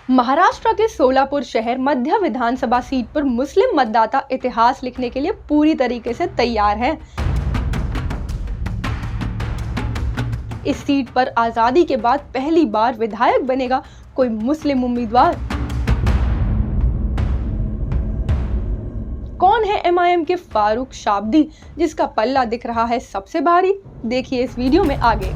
महाराष्ट्र के सोलापुर शहर मध्य विधानसभा सीट पर मुस्लिम मतदाता इतिहास लिखने के लिए पूरी तरीके से तैयार हैं। इस सीट पर आजादी के बाद पहली बार विधायक बनेगा कोई मुस्लिम उम्मीदवार। कौन है एमआईएम के फारूक शाब्दी, जिसका पल्ला दिख रहा है सबसे भारी? देखिए इस वीडियो में आगे।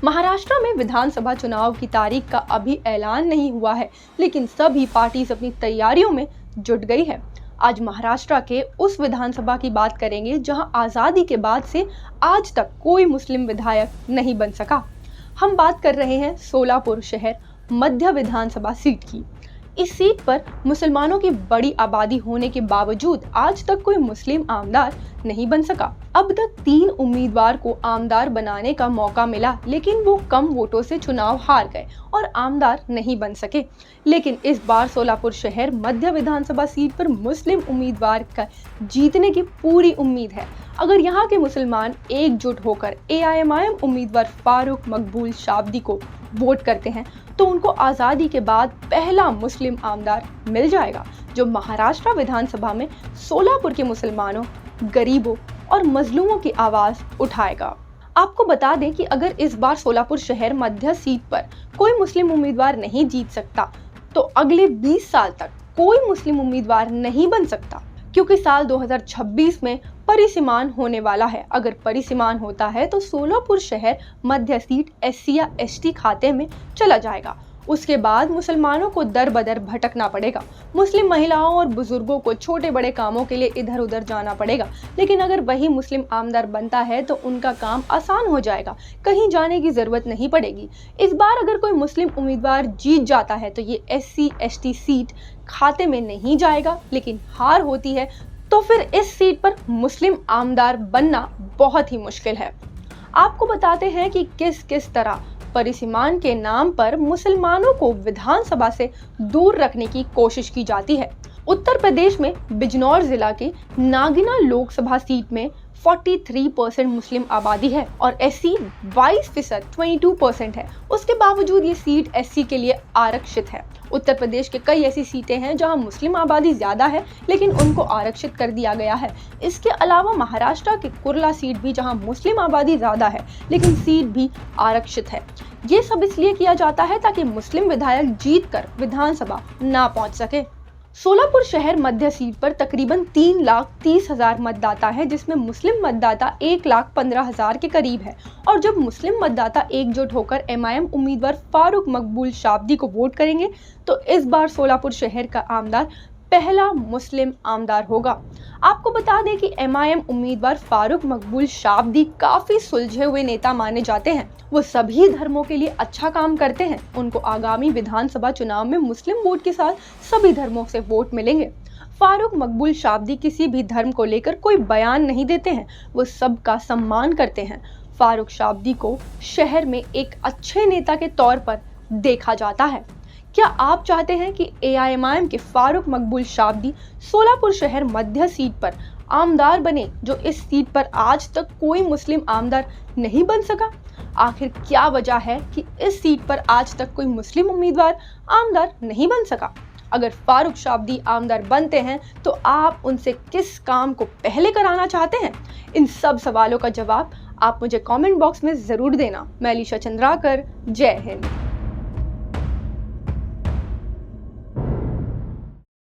महाराष्ट्र में विधानसभा चुनाव की तारीख का अभी ऐलान नहीं हुआ है, लेकिन सभी पार्टीज अपनी तैयारियों में जुट गई है। आज महाराष्ट्र के उस विधानसभा की बात करेंगे जहां आज़ादी के बाद से आज तक कोई मुस्लिम विधायक नहीं बन सका। हम बात कर रहे हैं सोलापुर शहर मध्य विधानसभा सीट की। इस सीट पर मुसलमानों की बड़ी आबादी होने के बावजूद आज तक कोई मुस्लिम आमदार नहीं बन सका। अब तक 3 उम्मीदवार को आमदार बनाने का मौका मिला, लेकिन वो कम वोटों से चुनाव हार गए और आमदार नहीं बन सके। लेकिन इस बार सोलापुर शहर मध्य विधानसभा सीट पर मुस्लिम उम्मीदवार का जीतने की पूरी उम्मीद है। अगर यहाँ के मुसलमान एकजुट होकर एआईएमआईएम उम्मीदवार फारूक मकबूल शाब्दी को वोट करते हैं तो उनको आज़ादी के बाद पहला मुस्लिम आमदार मिल जाएगा, जो महाराष्ट्र विधानसभा में सोलापुर के मुसलमानों, गरीबों और मजलूमों की आवाज़ उठाएगा। आपको बता दें कि अगर इस बार सोलापुर शहर मध्य सीट पर कोई मुस्लिम उम्मीदवार नहीं जीत सकता तो अगले 20 साल तक कोई मुस्लिम उम्मीदवार नहीं बन सकता, क्योंकि साल 2026 में परिसीमान होने वाला है। अगर परिसीमान होता है तो सोलापुर शहर मध्य सीट एससी या एसटी खाते में चला जाएगा। उसके बाद मुसलमानों को दर बदर भटकना पड़ेगा। मुस्लिम महिलाओं और बुजुर्गों को छोटे बड़े कामों के लिए इधर उधर जाना पड़ेगा। लेकिन अगर वही मुस्लिम आमदार बनता है तो उनका काम आसान हो जाएगा, कहीं जाने की जरूरत नहीं पड़ेगी। इस बार अगर कोई मुस्लिम उम्मीदवार जीत जाता है तो ये एससी एसटी सीट खाते में नहीं जाएगा, लेकिन हार होती है तो फिर इस सीट पर मुस्लिम आमदार बनना बहुत ही मुश्किल है। आपको बताते हैं कि किस किस तरह परिसीमान के नाम पर मुसलमानों को विधानसभा से दूर रखने की कोशिश की जाती है। उत्तर प्रदेश में बिजनौर जिला के नागिना लोकसभा सीट में 43% मुस्लिम आबादी है और एससी 22% 22% है। उसके बावजूद ये सीट एससी के लिए आरक्षित है। उत्तर प्रदेश के कई ऐसी सीटें हैं जहां मुस्लिम आबादी ज्यादा है लेकिन उनको आरक्षित कर दिया गया है। इसके अलावा महाराष्ट्र के कुर्ला सीट भी, जहां मुस्लिम आबादी ज्यादा है लेकिन सीट भी आरक्षित है। ये सब इसलिए किया जाता है ताकि मुस्लिम विधायक जीतकर विधानसभा ना पहुंच सके। सोलापुर शहर मध्य सीट पर तकरीबन 3,30,000 मतदाता है, जिसमें मुस्लिम मतदाता 1,15,000 के करीब है। और जब मुस्लिम मतदाता एकजुट होकर एमआईएम उम्मीदवार फारूक मकबूल शाब्दी को वोट करेंगे तो इस बार सोलापुर शहर का आमदार पहला मुस्लिम आमदार होगा। आपको बता दें कि एमआईएम उम्मीदवार फारूक मकबूल शाब्दी काफी सुलझे हुए नेता माने जाते हैं। वो सभी धर्मों के लिए अच्छा काम करते हैं। उनको आगामी विधानसभा चुनाव में मुस्लिम वोट के साथ सभी धर्मों से वोट मिलेंगे। फारूक मकबूल शाब्दी किसी भी धर्म को लेकर कोई बयान नहीं देते हैं, वो सबका सम्मान करते हैं। फारूक शाब्दी को शहर में एक अच्छे नेता के तौर पर देखा जाता है। क्या आप चाहते हैं कि एआईएमआईएम के फारूक मकबूल शाब्दी सोलापुर शहर मध्य सीट पर आमदार बने, जो इस सीट पर आज तक कोई मुस्लिम आमदार नहीं बन सका? आखिर क्या वजह है कि इस सीट पर आज तक कोई मुस्लिम उम्मीदवार आमदार नहीं बन सका? अगर फारूक शाब्दी आमदार बनते हैं तो आप उनसे किस काम को पहले कराना चाहते हैं? इन सब सवालों का जवाब आप मुझे कमेंट बॉक्स में जरूर देना। मैं अलीशा चंद्राकर, जय हिंद।